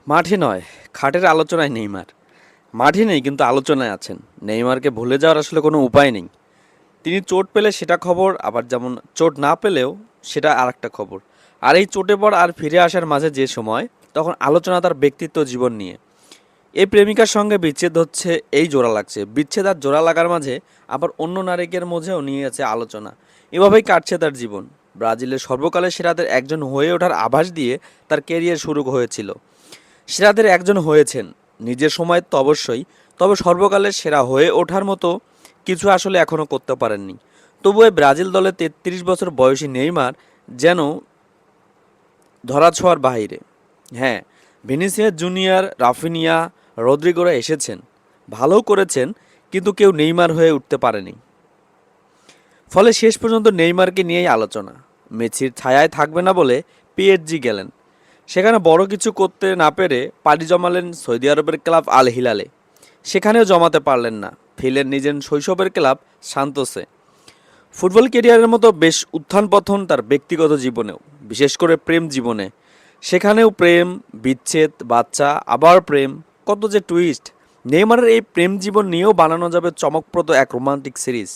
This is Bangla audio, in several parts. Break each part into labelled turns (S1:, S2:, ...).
S1: মাঠে নয়, খাটের আলোচনায় নেইমার। মাঠে নেই কিন্তু আলোচনায় আছেন। নেইমারকে ভুলে যাওয়ার আসলে কোনো উপায় নেই। তিনি চোট পেলে সেটা খবর, আবার যেমন চোট না পেলেও সেটা আরেকটা খবর। আর এই চোটে পড় আর ফিরে আসার মাঝে যে সময়, তখন আলোচনা তার ব্যক্তিত্ব জীবন নিয়ে। এই প্রেমিকার সঙ্গে বিচ্ছেদ হচ্ছে, এই জোড়া লাগছে, বিচ্ছেদ আর জোড়া লাগার মাঝে আবার অন্য নারীকের মধ্যেও নিয়ে আছে আলোচনা। এভাবেই কাটছে তার জীবন। ব্রাজিলের সর্বকালের সেরাদের একজন হয়ে ওঠার আভাস দিয়ে তার ক্যারিয়ার শুরু হয়েছিল। সেরাদের একজন হয়েছেন, নিজের সময় তো অবশ্যই, তবে সর্বকালের সেরা হয়ে ওঠার মতো কিছু আসলে এখনও করতে পারেননি। তবু এই ব্রাজিল দলে ৩৩ বছর বয়সী নেইমার যেন ধরাছোঁয়ার বাহিরে। হ্যাঁ, ভিনিসিয়াস জুনিয়র, রাফিনিয়া, রদ্রিগোরা এসেছেন, ভালোও করেছেন, কিন্তু কেউ নেইমার হয়ে উঠতে পারেনি। ফলে শেষ পর্যন্ত নেইমারকে নিয়েই আলোচনা। মেসির ছায়ায় থাকবে না বলে পিএসজি গেলেন, সেখানে বড় কিছু করতে না পেরে পাড়ি জমালেন সৌদি আরবের ক্লাব আল হিলালে। সেখানেও জমাতে পারলেন না, ফিরলেন নিজের শৈশবের ক্লাব সান্তোসে। ফুটবল ক্যারিয়ারের মতো বেশ উত্থান পতন তার ব্যক্তিগত জীবনেও, বিশেষ করে প্রেম জীবনে। সেখানেও প্রেম, বিচ্ছেদ, বাচ্চা, আবার প্রেম, কত যে টুইস্ট। নেইমারের এই প্রেম জীবন নিয়েও বানানো যাবে চমকপ্রদ এক রোমান্টিক সিরিজ।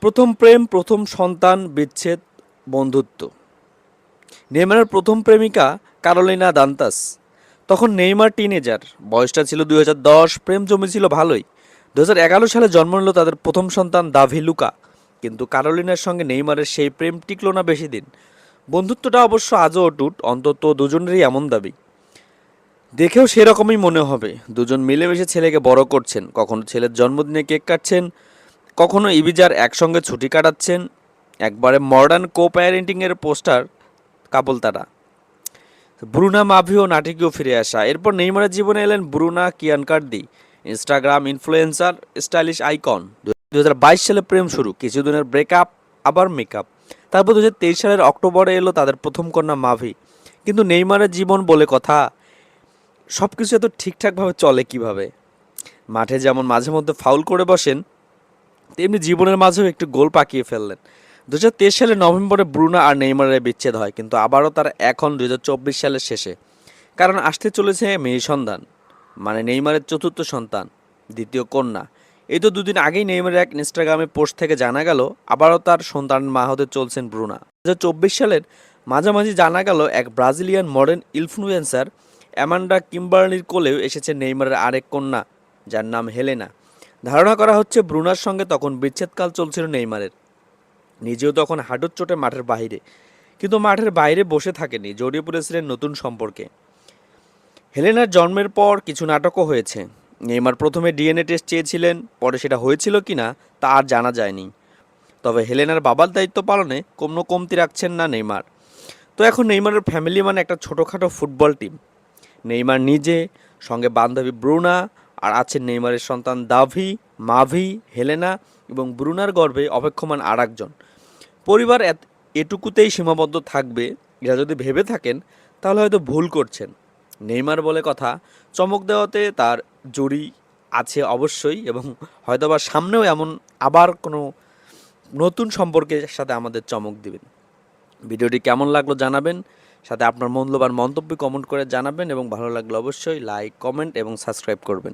S1: প্রথম প্রেম, প্রথম সন্তান, বিচ্ছেদ, বন্ধুত্ব। নেইমারের প্রথম প্রেমিকা কারোলিনা দান্তাস। তখন নেইমার টিনেজার, বয়সটা ছিল 2010, প্রেম জমেছিল ভালোই। 2011 সালে জন্ম নিল তাদের প্রথম সন্তান দাভি লুকা। কিন্তু কারোলিনার সঙ্গে নেইমারের সেই প্রেম টিকল না বেশি দিন। বন্ধুত্বটা অবশ্য আজও অটুট, অন্তত দুজনেরই এমন দাবি। দেখেও সেরকমই মনে হবে, দুজন মিলেমিশে ছেলেকে বড় করছেন, কখনো ছেলের জন্মদিনে কেক কাটছেন, কখনো ইবিজার একসঙ্গে ছুটি কাটাচ্ছেন। একবারে মডার্ন কো প্যারেন্টিংয়ের পোস্টার কাপল তারা। ব্রুনা মাভিও নাটকীয় ফিরে আসা। এরপর নেইমারের জীবনে এলেন Bruna Biancardi, Instagram influencer, stylish icon. 2022 সালে প্রেম শুরু, কিছুদিনের ব্রেকআপ, আবার মেকআপ। তারপর 2023 সালের অক্টোবরে এলো তাদের প্রথম কন্যা মাভি। কিন্তু নেইমারের জীবন বলে কথা, সব কিছু এত ঠিকঠাকভাবে চলে কিভাবে? মাঠে যেমন মাঝে মধ্যে ফাউল করে বসেন, তেমনি জীবনের মাঝেও একটু গোল পাকিয়ে ফেললেন। 2023 সালের নভেম্বরে ব্রুনা আর নেইমারের বিচ্ছেদ হয়, কিন্তু আবারও তার এখন 2024 সালের শেষে। কারণ আসতে চলেছে মেয়ে সন্তান, মানে নেইমারের চতুর্থ সন্তান, দ্বিতীয় কন্যা। এই তো দুদিন আগেই নেইমারের এক ইনস্টাগ্রামে পোস্ট থেকে জানা গেল আবারও তার সন্তানের মা হতে চলছেন ব্রুনা। 2024 সালের মাঝামাঝি জানা গেল এক ব্রাজিলিয়ান মডার্ন ইনফ্লুয়েন্সার অ্যামান্ডা কিম্বার্লির কোলেও এসেছে নেইমারের আরেক কন্যা, যার নাম হেলেনা। ধারণা করা হচ্ছে ব্রুনার সঙ্গে তখন বিচ্ছেদকাল চলছিল নেইমারের। নিজেও তখন হাঁটুর চোটে মাঠের বাইরে, কিন্তু মাঠের বাইরে বসে থাকেনি, জড়িয়ে পড়েছিলেন নতুন সম্পর্কে। হেলেনার জন্মের পর কিছু নাটকও হয়েছে। নেইমার প্রথমে ডিএনএ টেস্ট চেয়েছিলেন, পরে সেটা হয়েছিল কিনা তা আর জানা যায়নি। তবে হেলেনার বাবার দায়িত্ব পালনে কোনো কমতি রাখছেন না নেইমার। তো এখন নেইমারের ফ্যামিলি মানে একটা ছোটোখাটো ফুটবল টিম। নেইমার নিজে, সঙ্গে বান্ধবী ব্রুনা, আর আছেন নেইমারের সন্তান দাভি, মাভি, হেলেনা এবং ব্রুনার গর্ভে অপেক্ষমান আর একজন। পরিবার এটুকুতেই সীমাবদ্ধ থাকবে, এরা যদি ভেবে থাকেন তাহলে হয়তো ভুল করছেন। নেইমার বলে কথা, চমক দেওয়াতে তার জুড়ি আছে অবশ্যই, এবং হয়তোবা সামনেও এমন আবার কোনো নতুন সম্পর্কের সাথে আমাদের চমক দিবেন। ভিডিওটি কেমন লাগলো জানাবেন, সাথে আপনার মূল্যবান মন্তব্য কমেন্ট করে জানাবেন, এবং ভালো লাগলে অবশ্যই লাইক, কমেন্ট এবং সাবস্ক্রাইব করবেন।